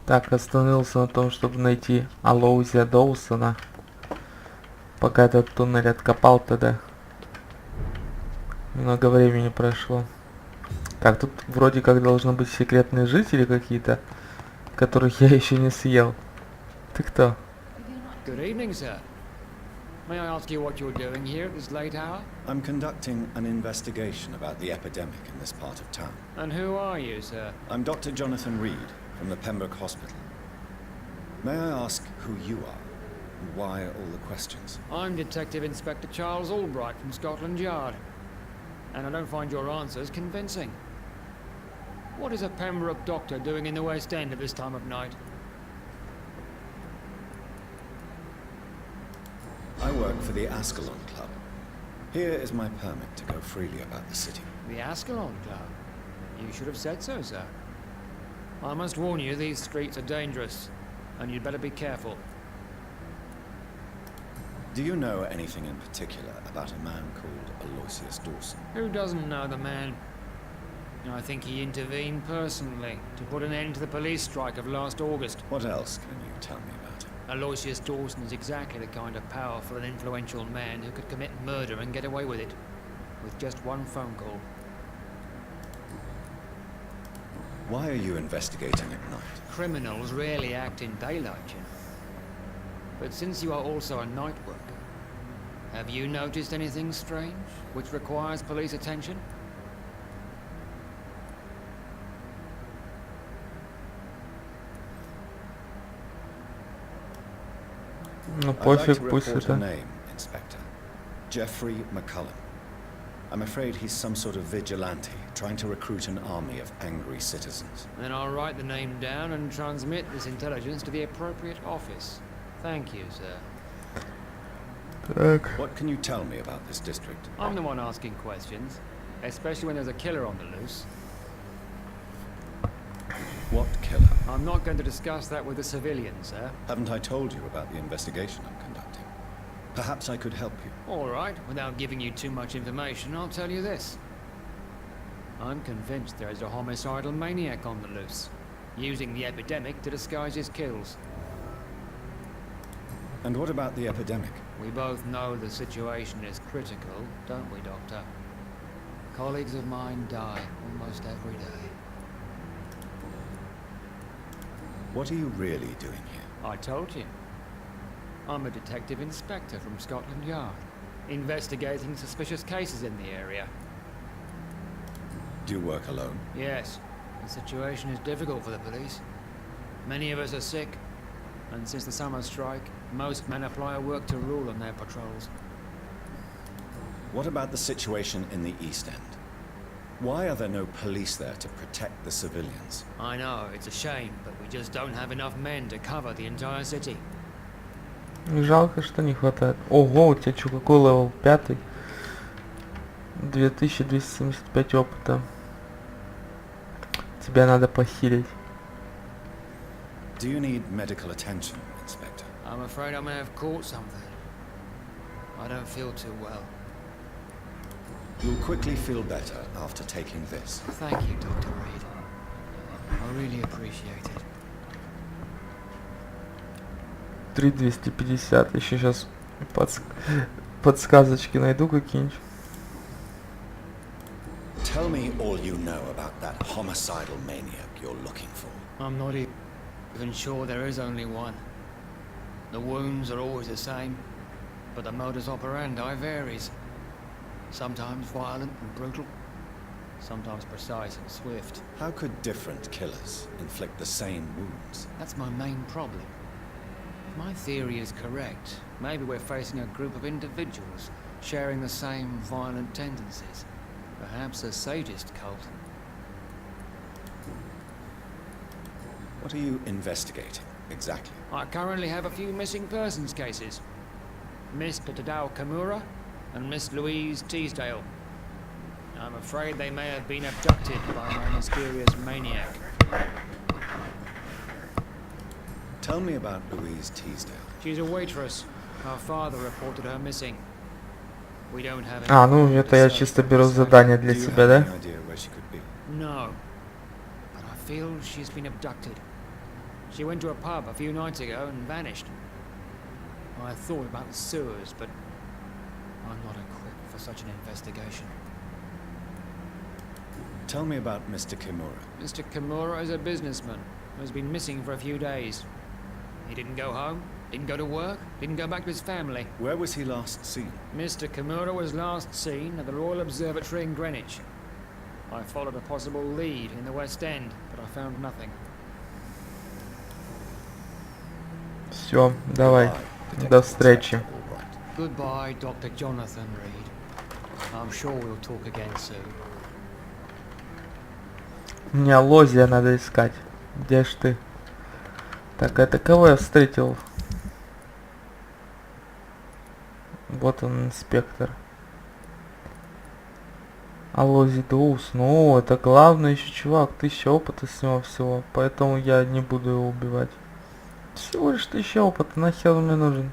Так, остановился на том, чтобы найти Алоузия Доусона. Пока этот туннель откопал тогда. Много времени прошло. Так, тут вроде как должны быть секретные жители какие-то, которых я еще не съел. Ты кто? Good evening, sir. May I ask you what you're doing here at this late hour? I'm conducting an investigation about the epidemic in this part of town. And who are you, sir? I'm Dr. Jonathan Reed from the Pembroke Hospital. May I ask who you are and why all the questions? I'm Detective Inspector Charles Albright from Scotland Yard. And I don't find your answers convincing. What is a Pembroke doctor doing in the West End at this time of night? I work for the Ascalon Club. Here is my permit to go freely about the city. The Ascalon Club? You should have said so, sir. I must warn you, these streets are dangerous, and you'd better be careful. Do you know anything in particular about a man called Aloysius Dawson? Who doesn't know the man? I think he intervened personally to put an end to the police strike of last August. What else can you tell me about him? Aloysius Dawson is exactly the kind of powerful and influential man who could commit murder and get away with it, with just one phone call. Why are you investigating at night? Criminals rarely act in daylight, you know. But since you are also a night worker, have you noticed anything strange which requires police attention? Ну I'd like to пофиг, пусть report a это. name, Inspector. Jeffrey McCullum. I'm afraid he's some sort of vigilante, trying to recruit an army of angry citizens. Then I'll write the name down and transmit this intelligence to the appropriate office. Thank you, sir. Так. What can you tell me about this district? I'm the one asking questions, especially when there's a killer on the loose. What killer? I'm not going to discuss that with the civilians, sir. Haven't I told you about the investigation I'm conducting? Perhaps I could help you. All right, without giving you too much information, I'll tell you this. I'm convinced there is a homicidal maniac on the loose, using the epidemic to disguise his kills. And what about the epidemic? We both know the situation is critical, don't we, Doctor? Colleagues of mine die almost every day. What are you really doing here? I told you. I'm a detective inspector from Scotland Yard, investigating suspicious cases in the area. Do you work alone? Yes, the situation is difficult for the police. Many of us are sick, and since the summer strike, most men apply a work to rule on their patrols. What about the situation in the East End? Why are there no police there to protect the civilians? I know, it's a shame, but we just don't have enough men to cover the entire city. Жалко, что не хватает. Ого, у тебя что, какой левел? 5? 2275 опыта. Тебя надо похилить. Do you need medical attention, Inspector? I'm afraid I may have caught something. I don't feel too well. You'll quickly feel better after taking this. Thank you, Dr. Reed. I really appreciate it. 3250. Еще сейчас подсказочки найду какие-нибудь. Tell me all you know about that homicidal maniac you're looking for. I'm not even sure there is only one. The wounds are always the same, but the modus operandi varies. Sometimes violent and brutal, sometimes precise and swift. How could different killers inflict the same wounds? That's my main problem. If my theory is correct, maybe we're facing a group of individuals sharing the same violent tendencies. Perhaps a sadist cult. What are you investigating, exactly? I currently have a few missing persons cases. Miss Tadao Kamura and Miss Louise Teasdale. I'm afraid they may have been abducted by my mysterious maniac. Tell me about Louise Teasdale. She's a waitress. Her father reported her missing. We don't have any. А, ну это я чисто беру задание для Do you себя, have да? any idea where she could be? No. But I feel she's been abducted. She went to a pub a few nights ago and vanished. I thought about the sewers, but I'm not equipped for such an investigation. Tell me about Mr. Kimura. Mr. Kimura is a businessman who has been missing for a few days. He didn't go home, didn't go to work, didn't go back to his family. Where was he last seen? Mr. Kimura was last seen at the Royal Observatory in Greenwich. I followed a possible lead in the West End, but I found nothing. Все, давай. До встречи. All right. Goodbye, Dr. Jonathan Reed. I'm sure we'll talk again soon. Мне Лозия надо искать. Где ж ты? Так, это кого я встретил? Вот он, инспектор. Алози Доус. Ну, это главный еще чувак. 1000 опыта с него всего. Поэтому я не буду его убивать. Всего лишь 1000 опыта. Нахер он мне нужен?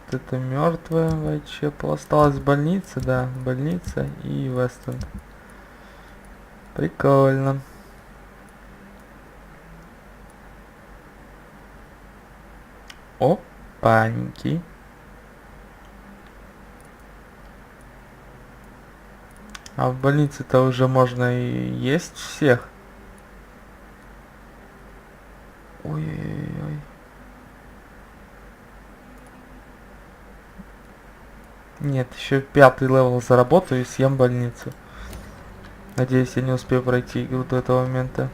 Вот это мертвая Вайтчепл. Осталась больница, да. Больница и Вест-Энд. Прикольно. Опаньки. А в больнице-то уже можно и есть всех. Ой-ой-ой. Нет, еще 5-й левел заработаю и съем больницу. Надеюсь, я не успею пройти игру до этого момента.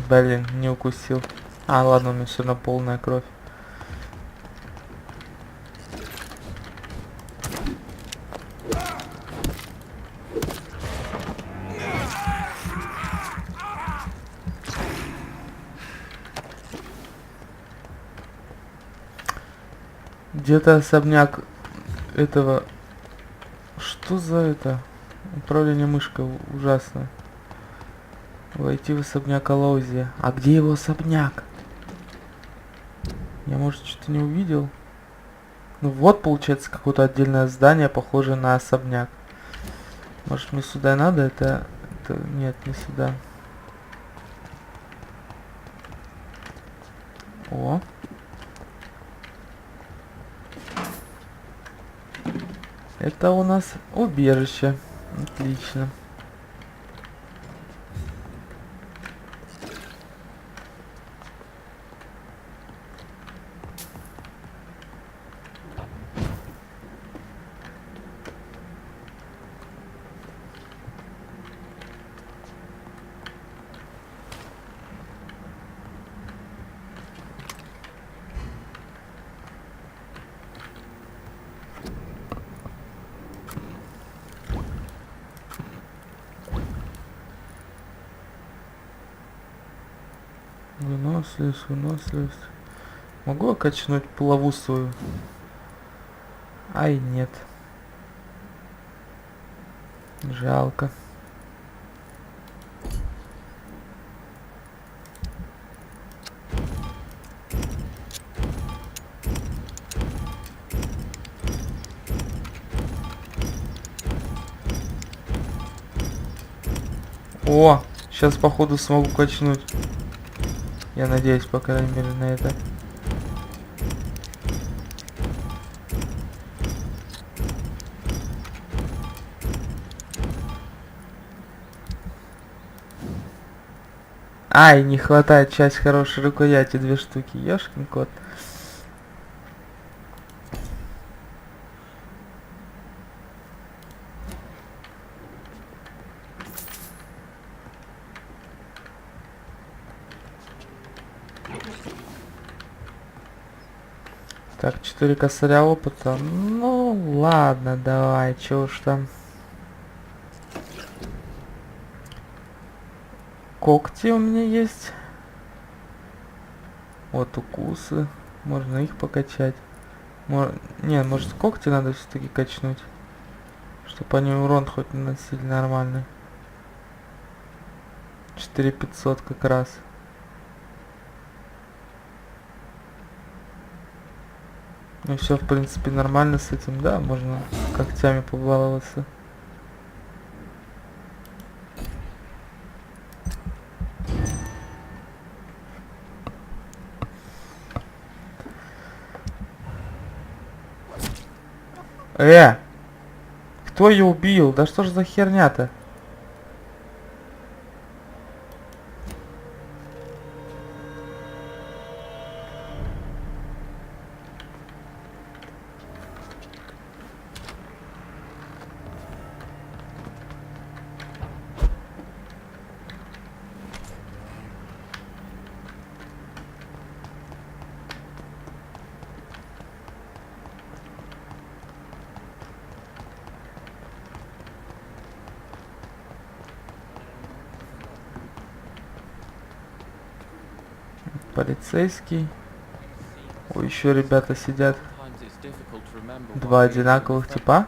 Блин, не укусил. А, ладно, у меня все равно полная кровь. Где-то особняк этого... Что за это? Управление мышкой ужасно. Войти в особняк Алоузи. А где его особняк? Я, может, что-то не увидел? Ну вот, получается, какое-то отдельное здание, похожее на особняк. Может, мне сюда надо? Это... Нет, не сюда. О. Это у нас убежище. Отлично. Выносливость, выносливость. Могу я качнуть булаву свою? Ай, нет. Жалко. О, сейчас походу смогу качнуть. Я надеюсь, по крайней мере, на это. Ай, не хватает часть хорошей рукояти, 2 штуки. Ёшкин кот. Так, 4 косаря опыта. Ну, ладно, давай, чё уж там. Когти у меня есть. Вот укусы. Можно их покачать. Не, может когти надо все-таки качнуть. Чтобы они урон хоть наносили нормальный. 4500 как раз. Ну все, в принципе, нормально с этим, да, можно когтями побаловаться. Кто ее убил? Да что ж за херня-то? Полицейский. Ой, еще ребята сидят. Два одинаковых типа.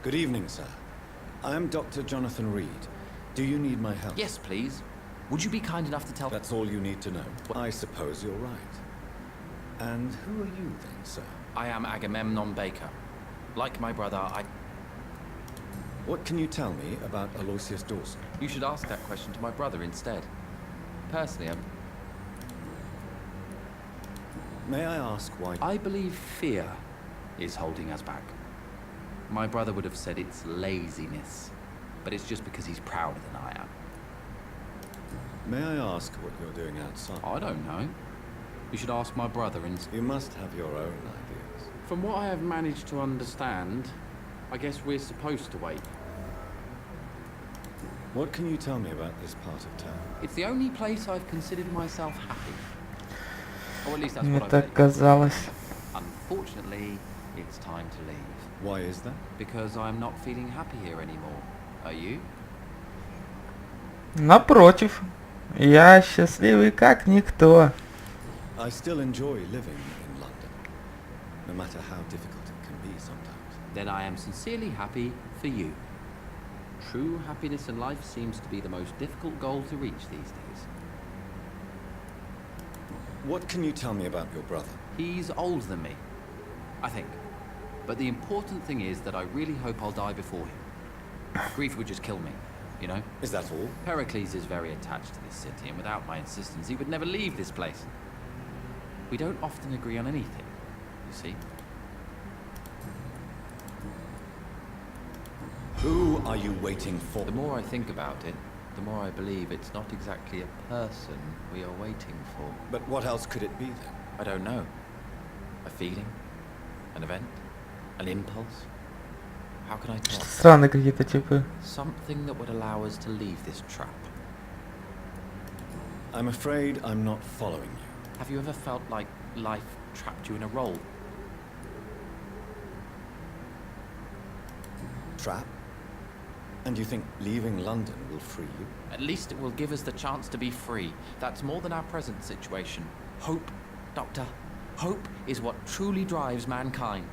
Good evening, sir. I am Dr. Jonathan Reed. Do you need my help? Yes, please. Would you be kind enough to tell... That's all you need to know. I suppose you're right. And who are you then, sir? I am Agamemnon Baker. Like my brother, What can you tell me about Aloysius Dawson? You should ask that question to my brother instead. Personally, May I ask why? I believe fear is holding us back. My brother would have said it's laziness, but it's just because he's prouder than I am. May I ask what you're doing outside? I don't know. You should ask my brother instead. You must have your own ideas. From what I have managed to understand, I guess we're supposed to wait. What can you tell me about this part of town? It's the only place I've considered myself happy. Or at least that's Мне what I так believe. казалось. Unfortunately, it's time to leave. Why is that? Because I'm not feeling happy here anymore. Are you? Напротив. Я счастливый как никто. I still enjoy living in London, no matter how difficult it can be sometimes. Then I am sincerely happy for you. True happiness in life seems to be the most difficult goal to reach these days. What can you tell me about your brother? He's older than me, I think. But the important thing is that I really hope I'll die before him. Grief would just kill me, you know? Is that all? Pericles is very attached to this city, and without my insistence, he would never leave this place. We don't often agree on anything, you see. Who are you waiting for? The more I think about it, the more I believe it's not exactly a person we are waiting for. But what else could it be then? I don't know. A feeling? An event? An impulse? How can I tell? Странные какие-то типы. Something that would allow us to leave this trap. I'm afraid I'm not following you. Have you ever felt like life trapped you in a role? Trap? And you think leaving London will free you? At least it will give us the chance to be free. That's more than our present situation. Hope, Doctor. Hope is what truly drives mankind.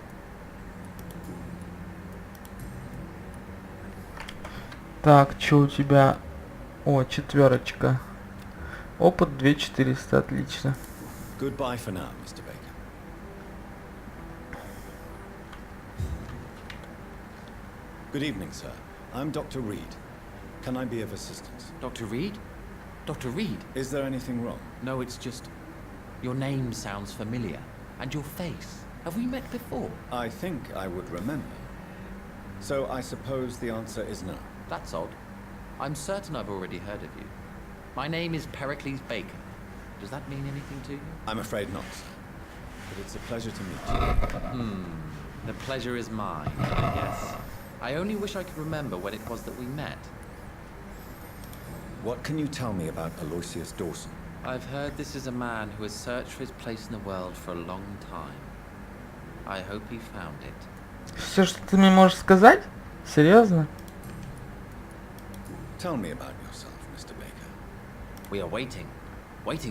Так, что у тебя? О, 4. Опыт 2400, отлично. Goodbye for now, Mr. Baker. Good evening, sir. I'm Dr. Reed. Can I be of assistance? Dr. Reed? Dr. Reed? Is there anything wrong? No, it's just... Your name sounds familiar. And your face. Have we met before? I think I would remember. So I suppose the answer is no. That's odd. I'm certain I've already heard of you. My name is Pericles Baker. Does that mean anything to you? I'm afraid not, sir. But it's a pleasure to meet you. The pleasure is mine, I guess. I only wish I could remember when it was that we met. What can you tell me about Aloysius Dawson? I've heard this is a man who has searched for his place in the world for a long time. I hope he found it. Все, что ты мне можешь сказать? Серьезно? Tell me about yourself, Mr. Baker. We are waiting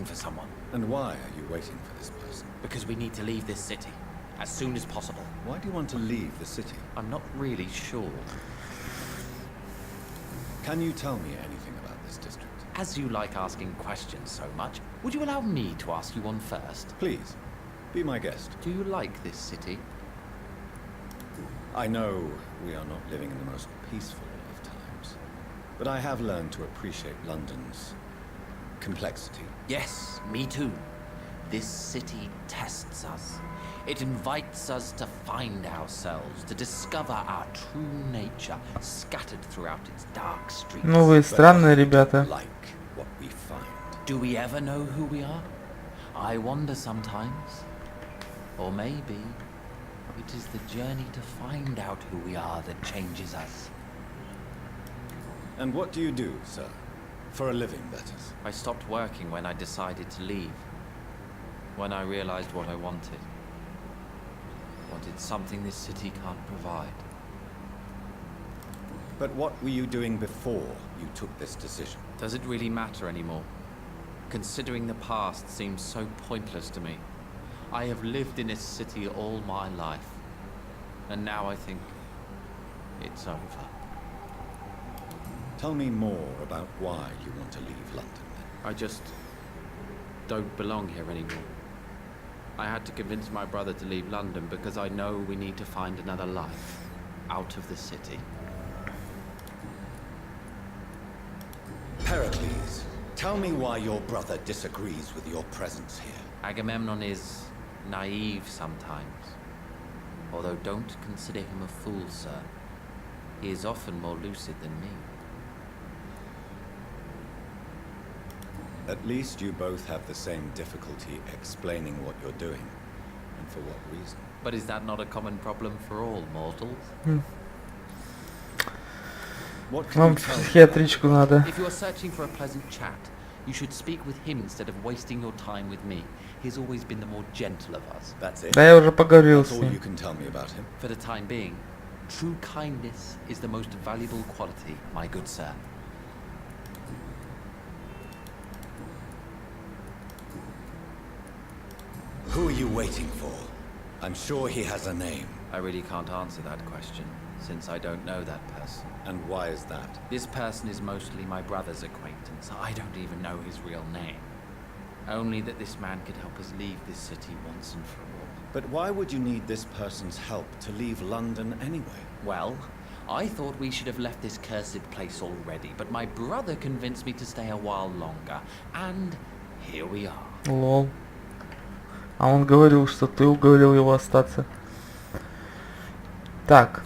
for someone. And why are you waiting for this person? Because we need to leave this city as soon as possible. Why do you want to leave the city? I'm not really sure. Can you tell me anything about this district? As you like asking questions so much, would you allow me to ask you one first? Please, be my guest. Do you like this city? I know we are not living in the most peaceful of times, but I have learned to appreciate London's complexity. Yes, me too. This city tests us. It invites us to find ourselves, to discover our true nature, scattered throughout its dark streets. Ну вы странные ребята. Like what we find. Do we ever know who we are? I wonder sometimes. Or maybe it is the journey to find out who we are that changes us. And what do you do, sir? For a living, that is. I stopped working when I decided to leave. When I realized what I wanted. Wanted something this city can't provide. But what were you doing before you took this decision? Does it really matter anymore? Considering the past seems so pointless to me. I have lived in this city all my life. And now I think it's over. Tell me more about why you want to leave London, then. I just don't belong here anymore. I had to convince my brother to leave London because I know we need to find another life out of the city. Pericles, tell me why your brother disagrees with your presence here. Agamemnon is naive sometimes. Although don't consider him a fool, sir. He is often more lucid than me. At least you both have the same difficulty explaining what you're doing, and for what reason. But is that not a common problem for all mortals? What can Вам you в tell me? психиатричку надо. If you are searching for a pleasant chat, you should speak with him instead of wasting your time with me. He's always been the more gentle of us. That's it? Да я уже поговорил That's с all you ним. can tell me about him? For the time being, true kindness is the most valuable quality, my good sir. Who are you waiting for? I'm sure he has a name. I really can't answer that question, since I don't know that person. And why is that? This person is mostly my brother's acquaintance. I don't even know his real name. Only that this man could help us leave this city once and for all. But why would you need this person's help to leave London anyway? Well, I thought we should have left this cursed place already, but my brother convinced me to stay a while longer. And here we are. Лол. А он говорил, что ты уговорил его остаться. Так.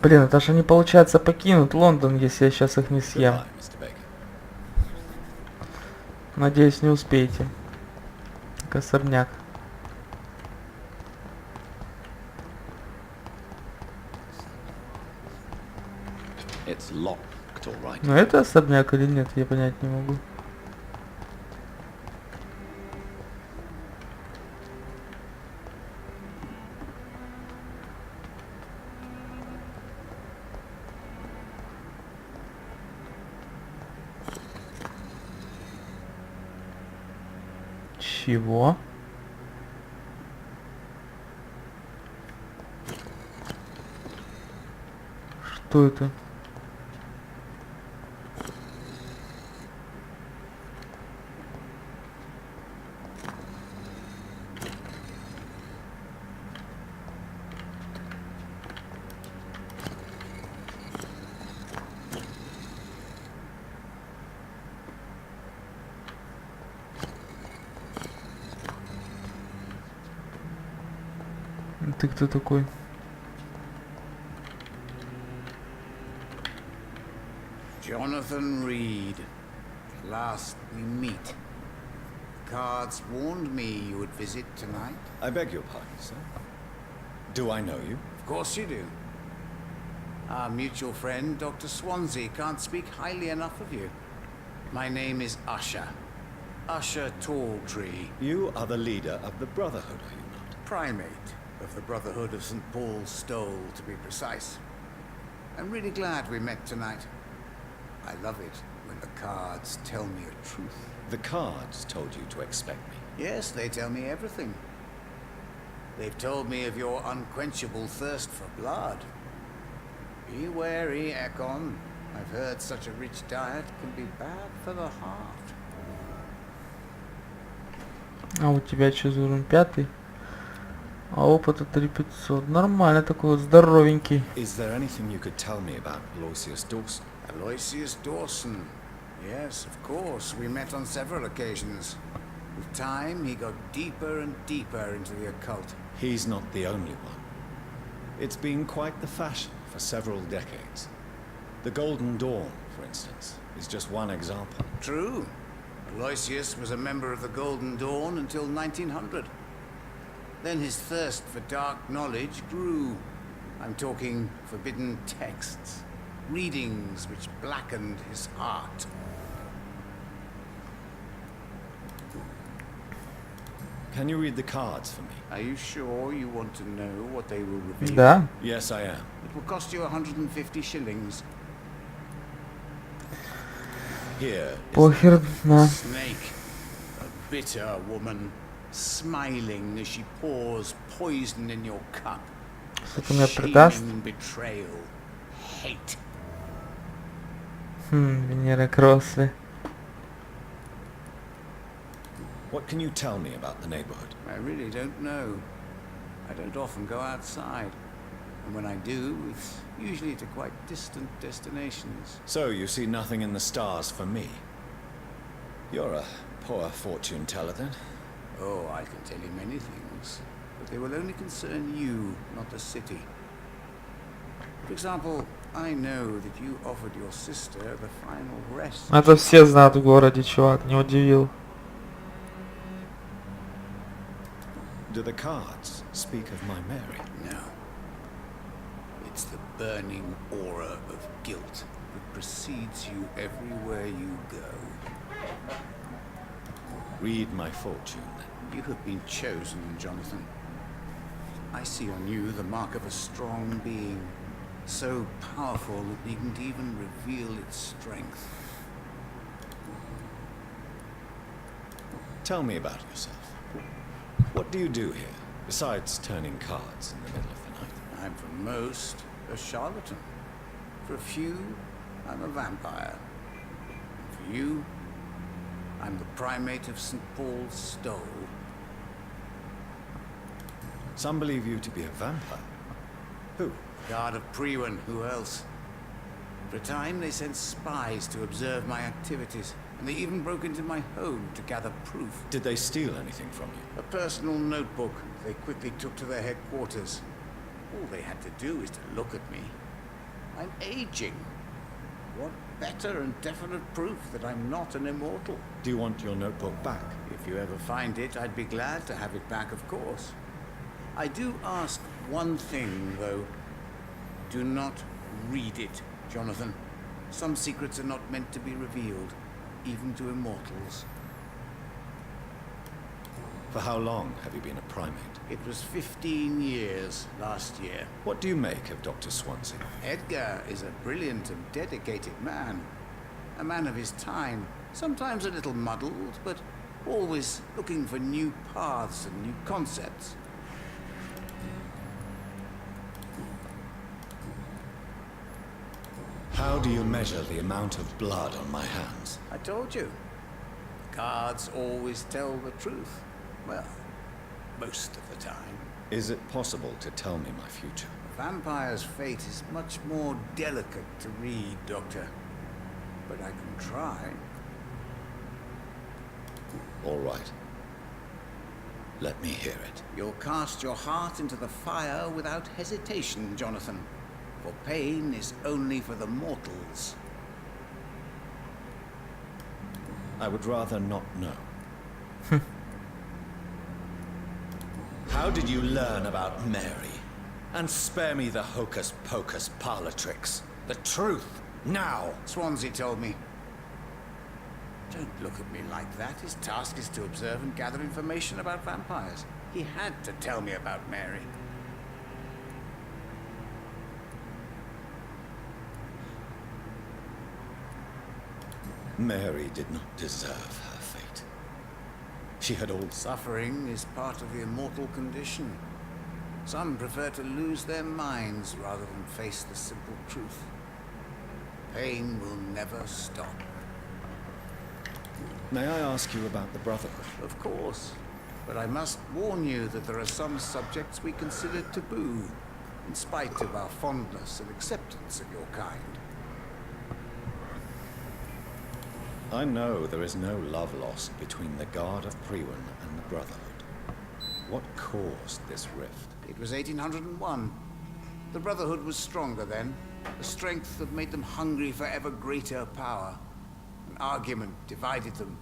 Блин, это же они, получается, покинут Лондон, если я сейчас их не съем. Goodbye, Mr. Baker. Надеюсь, не успеете. Так, особняк. It's locked, all right. Ну это особняк или нет, я понять не могу. Чего? Что это? Ты кто такой? Jonathan Reed. At last we meet. Cards warned me you would visit tonight. I beg your pardon, sir. Do I know you? Of course you do. Our mutual friend, Dr. Swansea, can't speak highly enough of you. My name is Usher. Usher Talltree. You are the leader of the Brotherhood, are you not? primate of the Brotherhood of St. Paul's Stole, to be precise. I'm really glad we met tonight. I love it when the cards tell me a truth. The cards told you to expect me. Yes, they tell me everything. They've told me of your unquenchable thirst for blood. Be wary, Ekon. I've heard such a rich diet can be bad for the heart. А у тебя что за уровень 5? А опыта 3500. Нормально, такой вот здоровенький. Is there anything you could tell me about Aloysius Dawson? Aloysius Dawson. Yes, of course. We met on several occasions. With time, he got deeper and deeper into the occult. He's not the only one. It's been quite the fashion for several decades. The Golden Dawn, for instance, is just one example. True. Aloysius was a member of the Golden Dawn until 1900. Then his thirst for dark knowledge grew. I'm talking forbidden texts, readings which blackened his heart. Can you read the cards for me? Are you sure you want to know what they will reveal? Да. Yes, I am. It will cost you 150 shillings. Here is Похер на. Snake, a bitter woman, smiling as she pours poison in your cup. Что-то меня предаст. Shaming betrayal, hate. Венера Кросли. What can you tell me about the neighborhood? I really don't know. I don't often go outside. And when I do, it's usually to quite distant destinations. So you see nothing in the stars for me? You're a poor fortune teller then. Oh, I can tell you many things, but they will only concern you, not the city. For example, I know that you offered your sister the final rest. Это все знают в городе, чувак, не удивил. Do the cards speak of my Mary? No. It's the burning aura of guilt that precedes you everywhere you go. Read my fortune then. You have been chosen, Jonathan. I see on you the mark of a strong being, so powerful it needn't even reveal its strength. Tell me about yourself. What do you do here, besides turning cards in the middle of the night? I'm for most a charlatan. For a few, I'm a vampire. And for you, I'm the primate of St. Paul's Stole. Some believe you to be a vampire. Who? Guard of Priwen, who else? For a time, they sent spies to observe my activities, and they even broke into my home to gather proof. Did they steal anything from you? A personal notebook they quickly took to their headquarters. All they had to do is to look at me. I'm aging. What better and definite proof that I'm not an immortal? Do you want your notebook back? If you ever find it, I'd be glad to have it back, of course. I do ask one thing, though. Do not read it, Jonathan. Some secrets are not meant to be revealed, even to immortals. For how long have you been a primate? It was 15 years last year. What do you make of Dr. Swansea? Edgar is a brilliant and dedicated man. A man of his time. Sometimes a little muddled, but always looking for new paths and new concepts. How do you measure the amount of blood on my hands? I told you. Cards always tell the truth. Well, most of the time. Is it possible to tell me my future? A vampire's fate is much more delicate to read, Doctor. But I can try. All right. Let me hear it. You'll cast your heart into the fire without hesitation, Jonathan. For pain is only for the mortals. I would rather not know. How did you learn about Mary? And spare me the hocus-pocus parlor tricks. The truth, now! Swansea told me. Don't look at me like that. His task is to observe and gather information about vampires. He had to tell me about Mary. Mary did not deserve her fate. She had all... Suffering is part of the immortal condition. Some prefer to lose their minds rather than face the simple truth. Pain will never stop. May I ask you about the Brotherhood? Of course. But I must warn you that there are some subjects we consider taboo, in spite of our fondness and acceptance of your kind. I know there is no love lost between the Guard of Priwen and the Brotherhood. What caused this rift? It was 1801. The Brotherhood was stronger then, a strength that made them hungry for ever greater power. An argument divided them,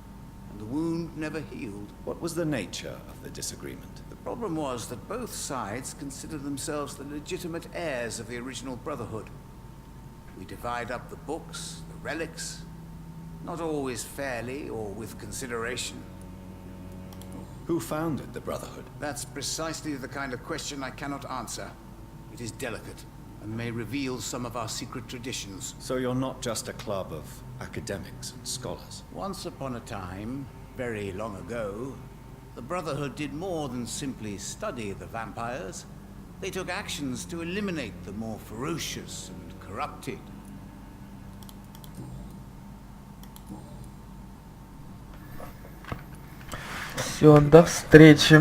and the wound never healed. What was the nature of the disagreement? The problem was that both sides considered themselves the legitimate heirs of the original Brotherhood. We divide up the books, the relics, not always fairly or with consideration. Who founded the Brotherhood? That's precisely the kind of question I cannot answer. It is delicate, and may reveal some of our secret traditions. So you're not just a club of academics and scholars? Once upon a time, very long ago, the Brotherhood did more than simply study the vampires. They took actions to eliminate the more ferocious and corrupted. Все, до встречи.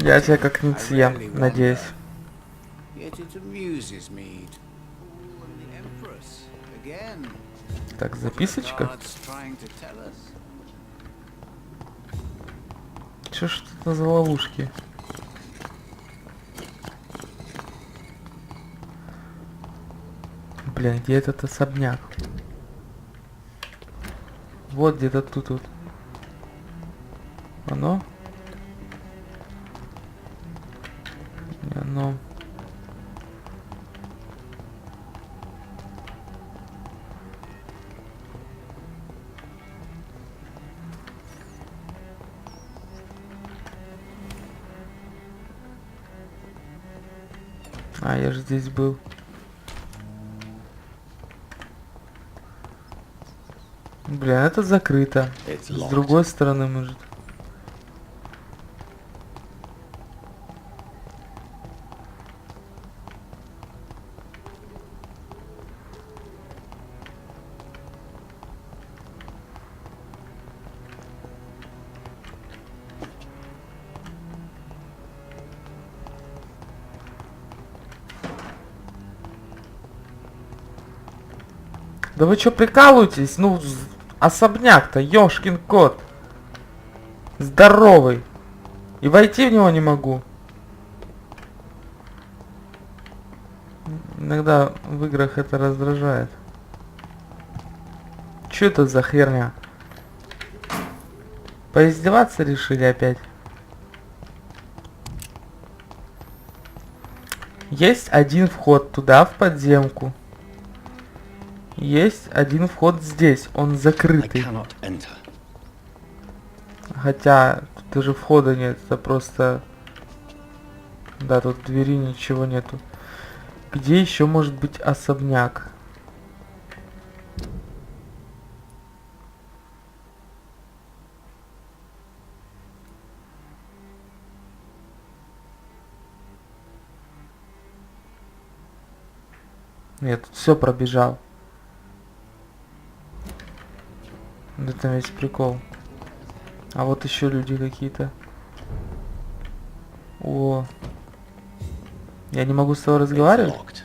Я тебя как-нибудь съем, надеюсь. Yet it amuses me to call on the Empress again. Так, записочка. Guards trying to tell us. Чё ж это за ловушки? Блин, где этот особняк? Вот где-то тут вот. Оно? Не оно. А, я же здесь был. Блин, это закрыто. С другой стороны, может. Да вы чё прикалываетесь? Ну, особняк-то, ёшкин кот. Здоровый. И войти в него не могу. Иногда в играх это раздражает. Чё это за херня? Поиздеваться решили опять? Есть один вход туда, в подземку. Есть один вход здесь, он закрытый. Хотя тут даже входа нет, это просто... Да, тут двери ничего нету. Где еще может быть особняк? Нет, тут все пробежал. Это весь прикол. А вот еще люди какие-то. О. Я не могу с тобой разговаривать?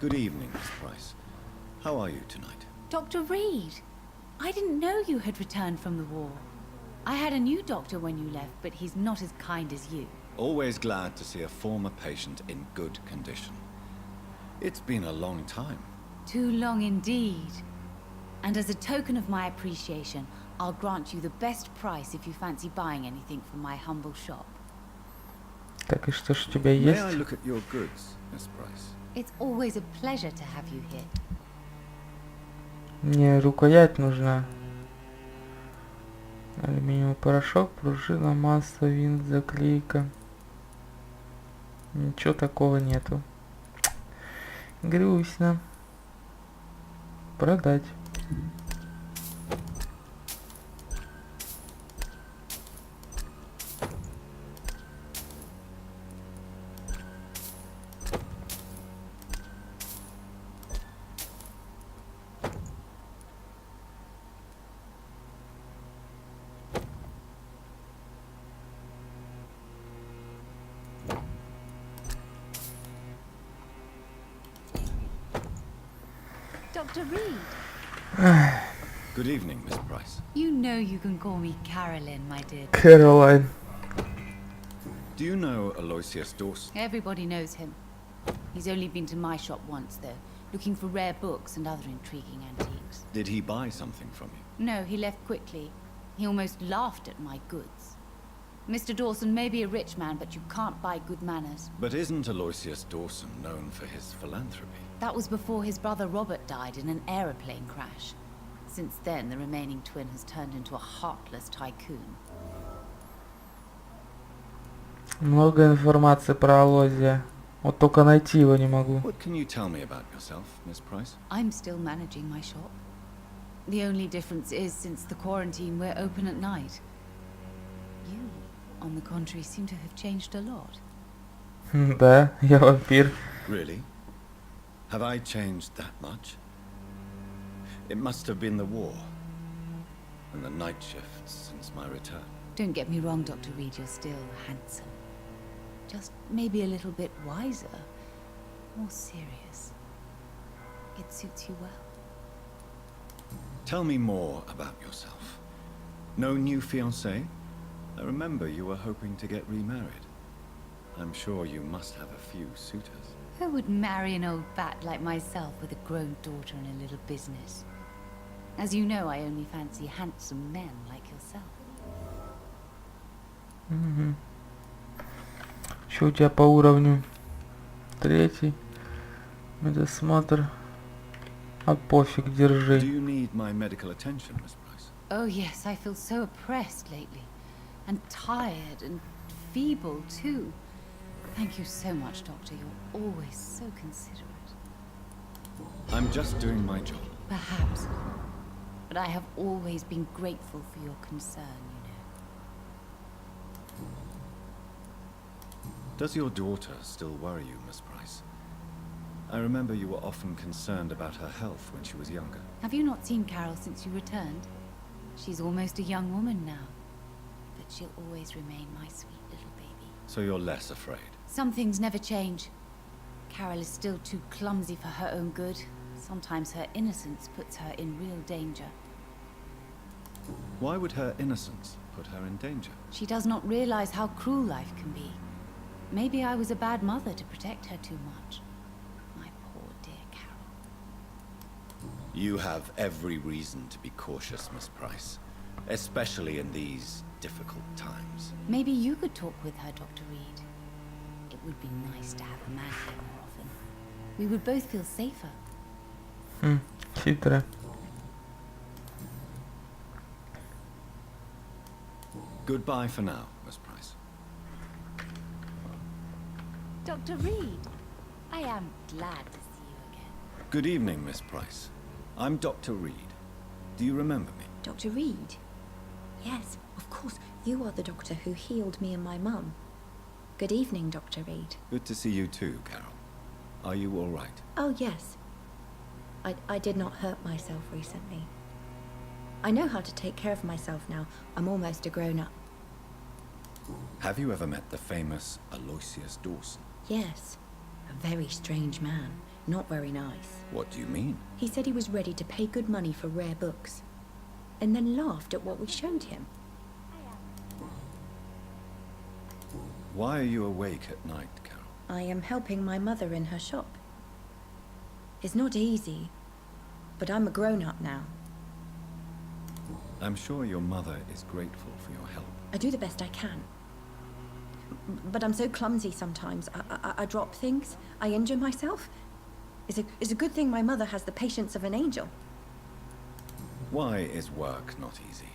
Good evening, Miss Price. How are you tonight? Dr. Reed, I didn't know you had returned from the war. I had a new doctor when you left, but he's not as kind as you. Always glad to see a former patient in good condition. It's been a long time. Too long indeed. And as a token of my appreciation, I'll grant you the best price if you fancy buying anything from my humble shop. Так, и что ж у тебя May есть? I look at your goods, Miss Price? It's always a pleasure to have you here. Мне рукоять нужна. Алюминиевый порошок, пружина, масло, винт, заклейка. Ничего такого нету. Грустно. Продать. Dr. Reed, Good evening, Miss Price. you know you can call me Carolyn, my dear. Caroline. Do you know Aloysius Dawson? Everybody knows him. He's only been to my shop once, though, looking for rare books and other intriguing antiques. Did he buy something from you? No, he left quickly. He almost laughed at my goods. Mr. Dawson may be a rich man, but you can't buy good manners. But isn't Aloysius Dawson known for his philanthropy? That was before his brother Robert died in an aeroplane crash. Since then, the remaining twin has turned into a heartless tycoon. Много информации про Алозия. Вот только найти его не могу. What can you tell me about yourself, Miss Price? I'm still managing my shop. The only difference is, since the quarantine, we're open at night. You, on the contrary, seem to have changed a lot. Да, я вампир. Really? Have I changed that much? It must have been the war and the night shifts since my return. Don't get me wrong, Dr. Reed, you're still handsome. Just maybe a little bit wiser, more serious. It suits you well. Tell me more about yourself. No new fiancé? I remember you were hoping to get remarried. I'm sure you must have a few suitors. Who would marry an old bat like myself with a grown daughter and a little business? As you know, I only fancy handsome men like yourself. Что у тебя по уровню? Третий. Медосмотр. А пофиг, Do держи. you need my medical attention, Miss Price? Oh yes, I feel so oppressed lately. And tired and feeble too. Thank you so much, Doctor. You're always so considerate. I'm just doing my job. Perhaps. But I have always been grateful for your concern, you know. Does your daughter still worry you, Miss Price? I remember you were often concerned about her health when she was younger. Have you not seen Carol since you returned? She's almost a young woman now. But she'll always remain my sweet little baby. So you're less afraid. Some things never change. Carol is still too clumsy for her own good. Sometimes her innocence puts her in real danger. Why would her innocence put her in danger? She does not realize how cruel life can be. Maybe I was a bad mother to protect her too much. My poor dear Carol. You have every reason to be cautious, Miss Price. Especially in these difficult times. Maybe you could talk with her, Dr. Reed. It would be nice to have a man here more often. We would both feel safer. Хитро. Goodbye for now, Miss Price. Dr. Reed, I am glad to see you again. Good evening, Miss Price. I'm Dr. Reed. Do you remember me? Dr. Reed? Yes, of course. You are the doctor who healed me and my mum. Good evening, Dr. Reed. Good to see you too, Carol. Are you all right? Oh, yes. I did not hurt myself recently. I know how to take care of myself now. I'm almost a grown-up. Have you ever met the famous Aloysius Dawson? Yes. A very strange man. Not very nice. What do you mean? He said he was ready to pay good money for rare books. And then laughed at what we showed him. Why are you awake at night, Carol? I am helping my mother in her shop. It's not easy, but I'm a grown-up now. I'm sure your mother is grateful for your help. I do the best I can. But I'm so clumsy sometimes. I drop things. I injure myself. It's a good thing my mother has the patience of an angel. Why is work not easy?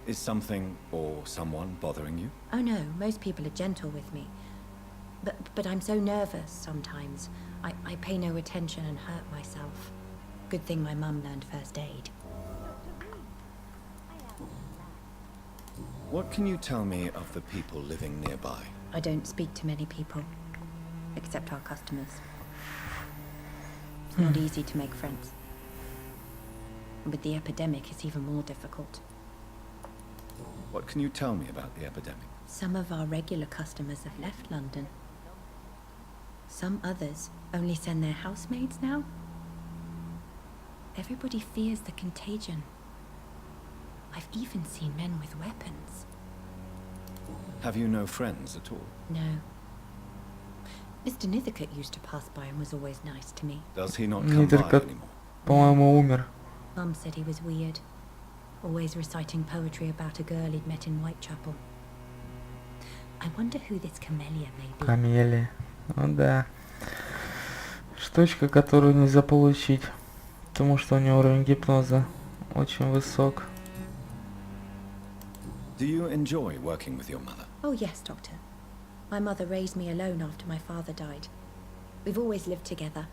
Is something or someone bothering you? Oh no, most people are gentle with me. But I'm so nervous sometimes. I pay no attention and hurt myself. Good thing my mum learned first aid. What can you tell me of the people living nearby? I don't speak to many people, except our customers. It's not easy to make friends. With the epidemic, it's even more difficult. What can you tell me about the epidemic? Some of our regular customers have left London. Some others only send their housemaids now. Everybody fears the contagion. I've even seen men with weapons. Have you no friends at all? No. Mr. Nithercote used to pass by and was always nice to me. Does he not come by Nithercote, anymore? по-моему, умер. Mum said he was weird. Always reciting poetry about a girl he'd met in Whitechapel. I wonder who this camellia may be. Камелия. Ну да. Штучка, которую нельзя получить. Потому что у него уровень гипноза очень высок. Do you enjoy working with your mother? Oh yes, Doctor. My mother raised me alone after my father died. We've always lived together,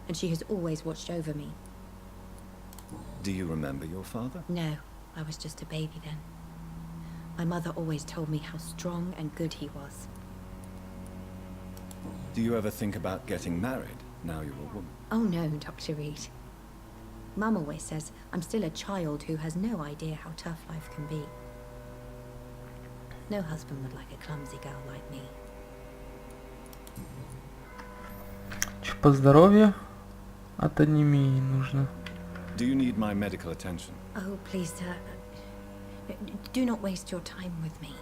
and she has always watched over me. Do you remember your father? No, I was just a baby then. My mother always told me how strong and good he was. Do you ever think about getting married now you're a woman? Oh no, Dr. Reed. Mum always says I'm still a child who has no idea how tough life can be. No husband would like a clumsy girl like me. Чё по здоровью? От анемии нужно. Do you need my medical attention? Oh, please, sir. Do not waste your time with me.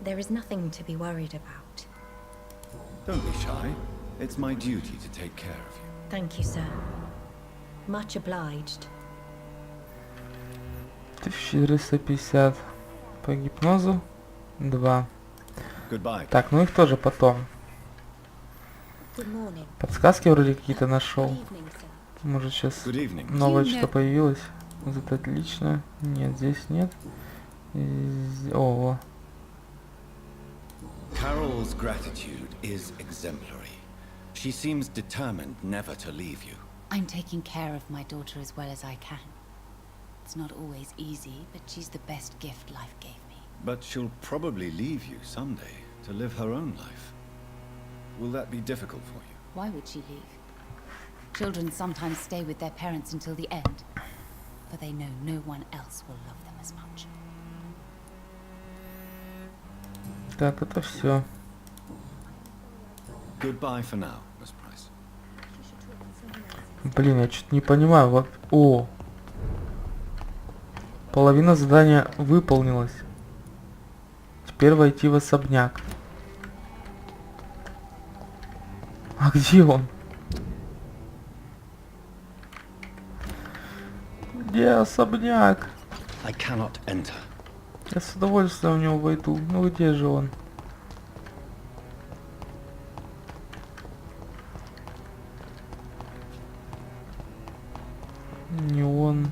There is nothing to be worried about. Don't be shy. It's my duty to take care of you. Thank you, sir. Much obliged. 1450 по гипнозу. 2. Goodbye. Так, ну их тоже потом. Good morning. Подсказки вроде какие-то нашел. Good evening, sir. Может сейчас Good evening. новое You что know- появилось. Вот это отлично. Нет, здесь нет. О, во. Carol's gratitude is exemplary. She seems determined never to leave you. I'm taking care of my daughter as well as I can. It's not always easy, but she's the best gift life gave me. But she'll probably leave you someday to live her own life. Will that be difficult for you? Why would she leave? Children sometimes stay with their parents until the end, for they know no one else will love them as much. Так, это все. Goodbye for now, Miss Price. Блин, я что-то не понимаю. Вот. О! Половина задания выполнилась. Теперь войти в особняк. А где он? Где особняк? I cannot enter. Я с удовольствием в него войду. Ну где же он? Не он.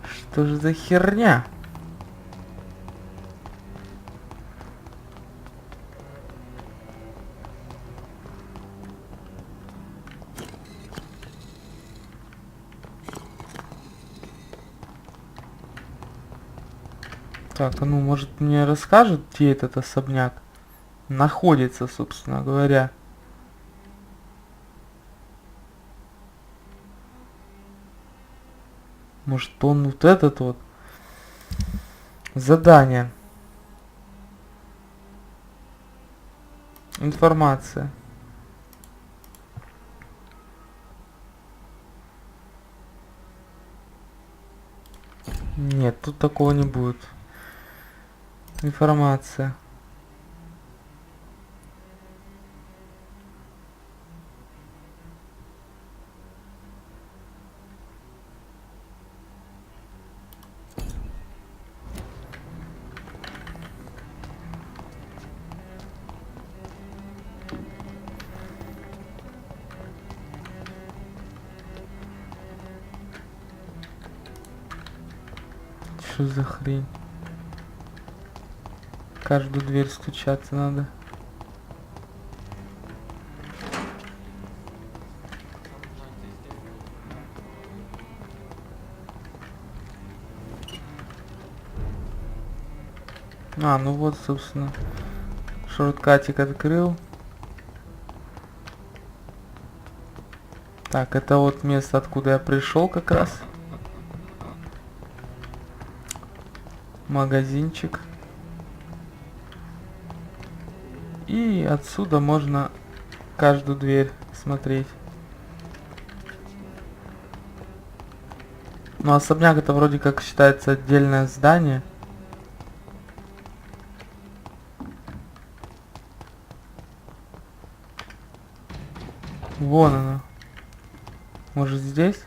Что же за херня? Так, а ну, может, мне расскажут, где этот особняк находится, собственно говоря. Может, он вот этот вот задание. Информация. Нет, тут такого не будет. Информация. Что за хрень? Каждую дверь стучаться надо. А, ну вот, собственно, шорткатик открыл. Так, это вот место, откуда я пришел как раз. Магазинчик. И отсюда можно каждую дверь смотреть. Но особняк это вроде как считается отдельное здание. Вон она. Может здесь?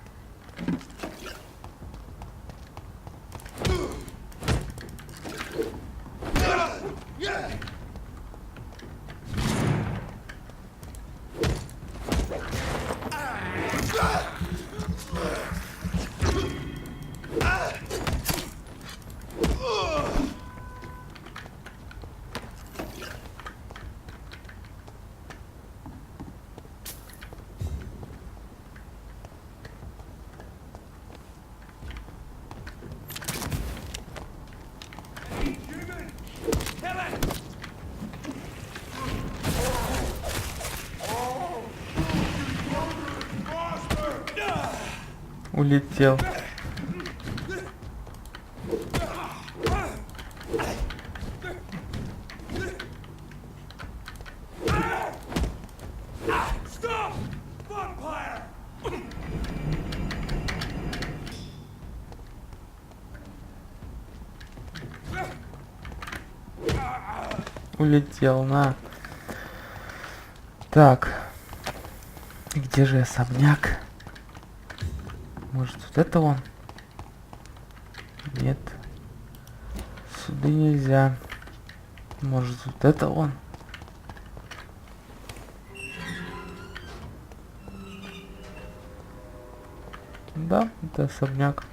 Улетел. Stop! Vampyr! Улетел, на. Так. Где же особняк? Может, вот это он? Нет. Сюда нельзя. Может, вот это он? Да, это особняк.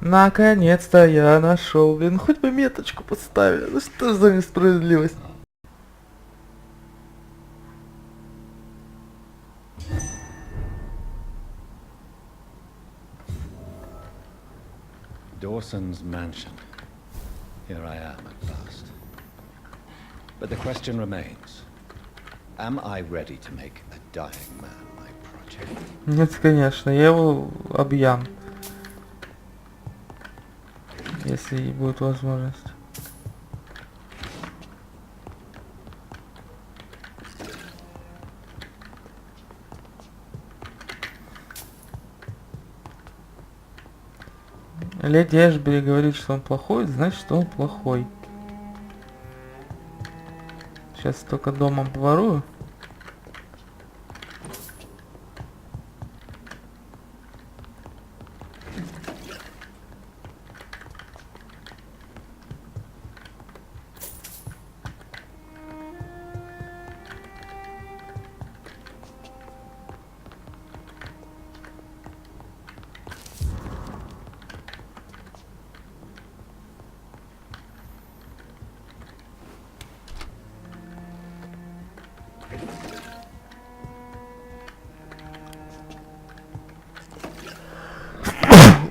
Наконец-то я нашел, блин, хоть бы меточку поставили. Ну что за несправедливость? Dawson's mansion. Here I am at last. But the question remains. Am I ready to make a dying man my project? Нет, конечно, я его объям. Если будет возможность. Леди Эшбери говорит, что он плохой, значит, что он плохой. Сейчас только дома поворую.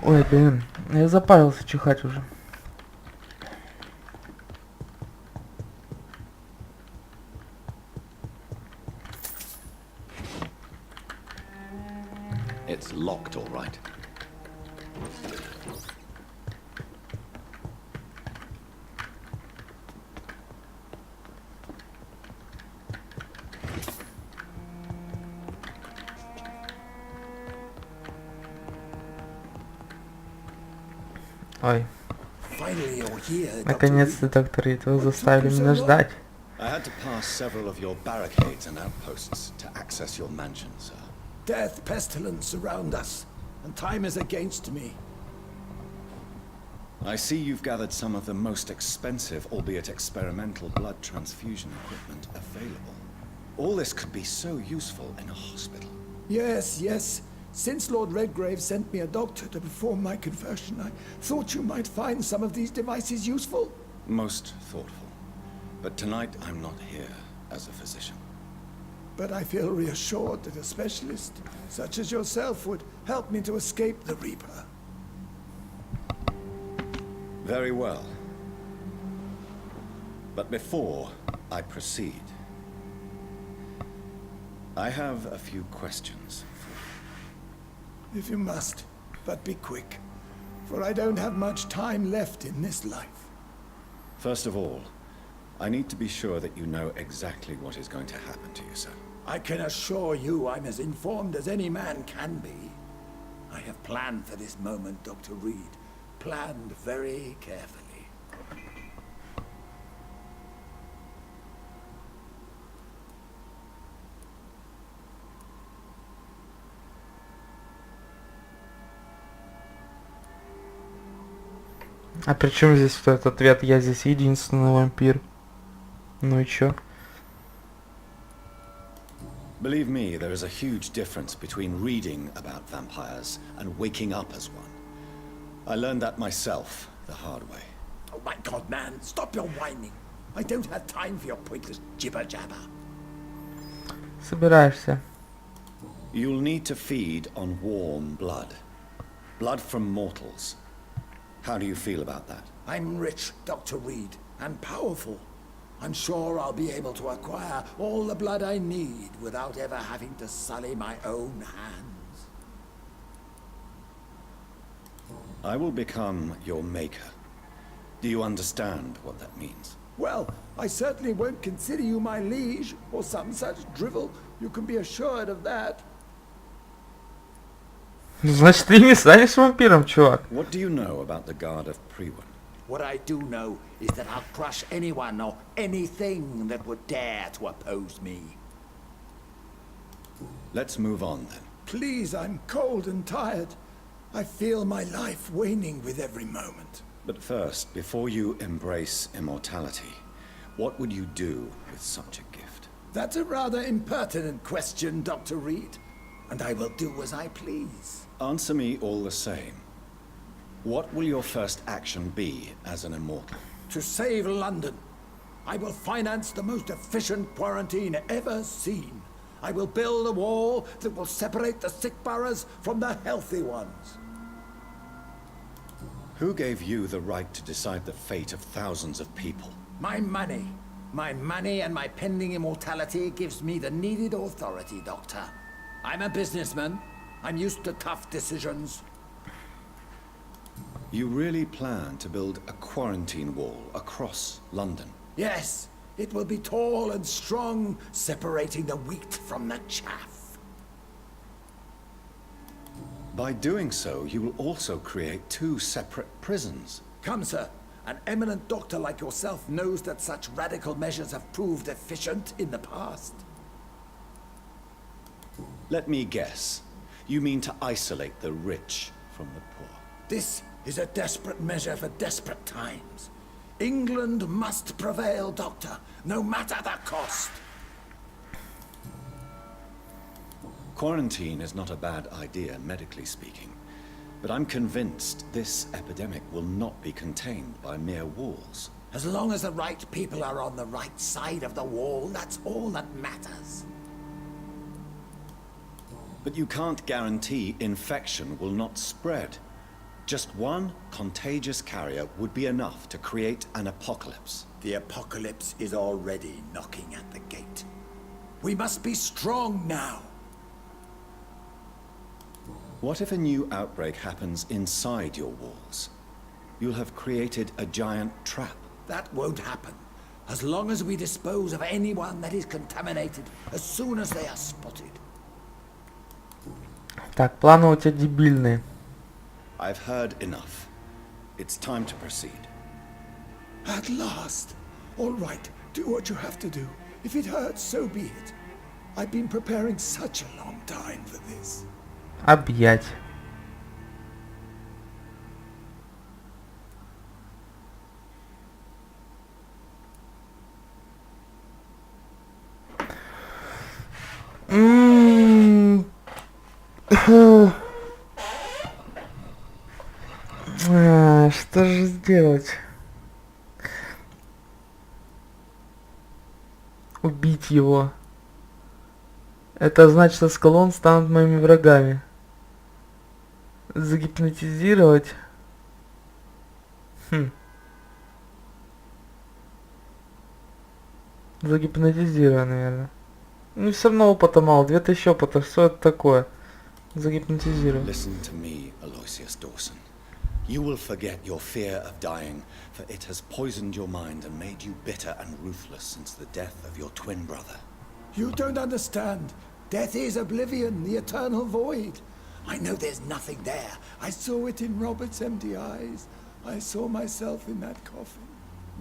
Ой, блин, я запарился чихать уже. It's locked, all right. Ой, Finally, you're here. наконец-то, доктор Рид, вы заставили меня ждать. I had to pass several of your barricades and outposts to access your mansion, sir. Death, pestilence surround us, and time is against me. I see you've gathered some of the most expensive, albeit experimental, blood transfusion equipment available. All this could be so useful in a hospital. Yes, yes. Since Lord Redgrave sent me a doctor to perform my conversion, I thought you might find some of these devices useful. Most thoughtful. But tonight I'm not here as a physician. But I feel reassured that a specialist such as yourself would help me to escape the Reaper. Very well. But before I proceed, I have a few questions. If you must, but be quick, for I don't have much time left in this life. First of all, I need to be sure that you know exactly what is going to happen to you, sir. I can assure you I'm as informed as any man can be. I have planned for this moment, Dr. Reed. Planned very carefully. А при чем здесь вот этот ответ? Я здесь единственный вампир. Ну и чё? Believe me, there is a huge difference between reading about vampires and waking up as one. I learned that myself the hard way. Oh my God, man, stop your whining. I don't have time for your pointless jibber-jabber. Собираешься. You'll need to feed on warm blood. Blood from mortals. How do you feel about that? I'm rich, Dr. Reed, and powerful. I'm sure I'll be able to acquire all the blood I need without ever having to sully my own hands. I will become your maker. Do you understand what that means? Well, I certainly won't consider you my liege, or some such drivel. You can be assured of that. Значит, ты не станешь вампиром, чувак. What do you know about the Guard of Priwen? What I do know is that I'll crush anyone or anything that would dare to oppose me. Let's move on then. Please, I'm cold and tired. I feel my life waning with every moment. But first, before you embrace immortality, what would you do with such a gift? That's a rather impertinent question, Dr. Reed. And I will do as I please. Answer me all the same. What will your first action be as an immortal? To save London, I will finance the most efficient quarantine ever seen. I will build a wall that will separate the sick boroughs from the healthy ones. Who gave you the right to decide the fate of thousands of people? My money. My money and my pending immortality gives me the needed authority, Doctor. I'm a businessman. I'm used to tough decisions. You really plan to build a quarantine wall across London? Yes, it will be tall and strong, separating the wheat from the chaff. By doing so, you will also create two separate prisons. Come, sir. An eminent doctor like yourself knows that such radical measures have proved efficient in the past. Let me guess. You mean to isolate the rich from the poor? This is a desperate measure for desperate times. England must prevail, Doctor, no matter the cost. Quarantine is not a bad idea, medically speaking. But I'm convinced this epidemic will not be contained by mere walls. As long as the right people are on the right side of the wall, that's all that matters. But you can't guarantee infection will not spread. Just one contagious carrier would be enough to create an apocalypse. The apocalypse is already knocking at the gate. We must be strong now. What if a new outbreak happens inside your walls? You'll have created a giant trap. That won't happen. As long as we dispose of anyone that is contaminated as soon as they are spotted. Так, планы у тебя дебильные. I've heard enough. It's time to proceed. At last. All right, do what you have to do. If it hurts, so be it. I've been preparing such a long time for this. Объять. Что же сделать? Убить его. Это значит, что Скалон станут моими врагами. Загипнотизировать. Загипнотизировать, наверное. Ну все равно опыта мало. 2000 опыта. Что это такое? Загипнотизировать. Listen to me, Aloysius Dawson. You will forget your fear of dying, for it has poisoned your mind and made you bitter and ruthless since the death of your twin brother. You don't understand. Death is oblivion, the eternal void. I know there's nothing there. I saw it in Robert's empty eyes. I saw myself in that coffin.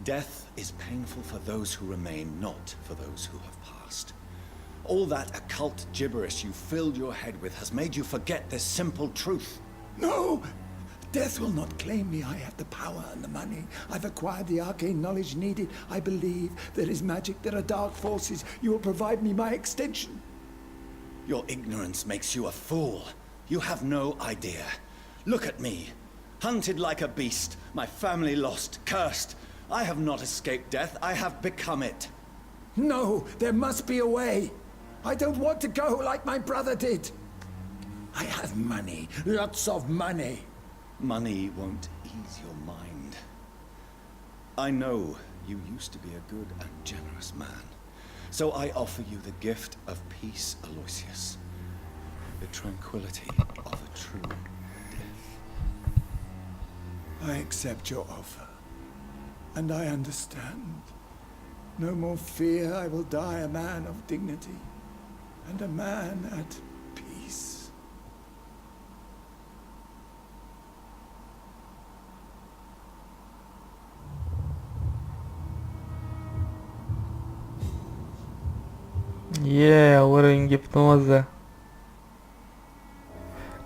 Death is painful for those who remain, not for those who have passed. All that occult gibberish you filled your head with has made you forget this simple truth. No! Death will not claim me. I have the power and the money. I've acquired the arcane knowledge needed. I believe there is magic, there are dark forces. You will provide me my extension. Your ignorance makes you a fool. You have no idea. Look at me. Hunted like a beast, my family lost, cursed. I have not escaped death, I have become it. No, there must be a way. I don't want to go like my brother did. I have money, lots of money. Money won't ease your mind. I know you used to be a good and generous man. So I offer you the gift of peace, Aloysius. The tranquility of a true death. I accept your offer. And I understand. No more fear, I will die a man of dignity. And a man at peace. Уровень гипноза.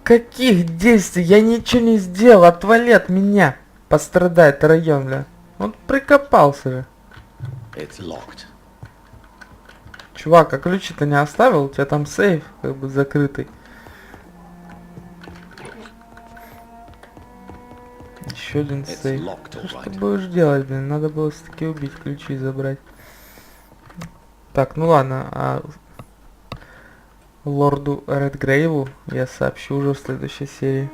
Каких действий? Я ничего не сделал. Отвали от меня. Пострадает район, бля. Он прикопался же. It's locked. Чувак, а ключи-то не оставил? У тебя там сейф как бы закрытый. Еще один сейф. Что ты будешь делать, блин? Надо было все-таки убить, ключи и забрать. Так, ну ладно, а лорду Редгрейву я сообщу уже в следующей серии.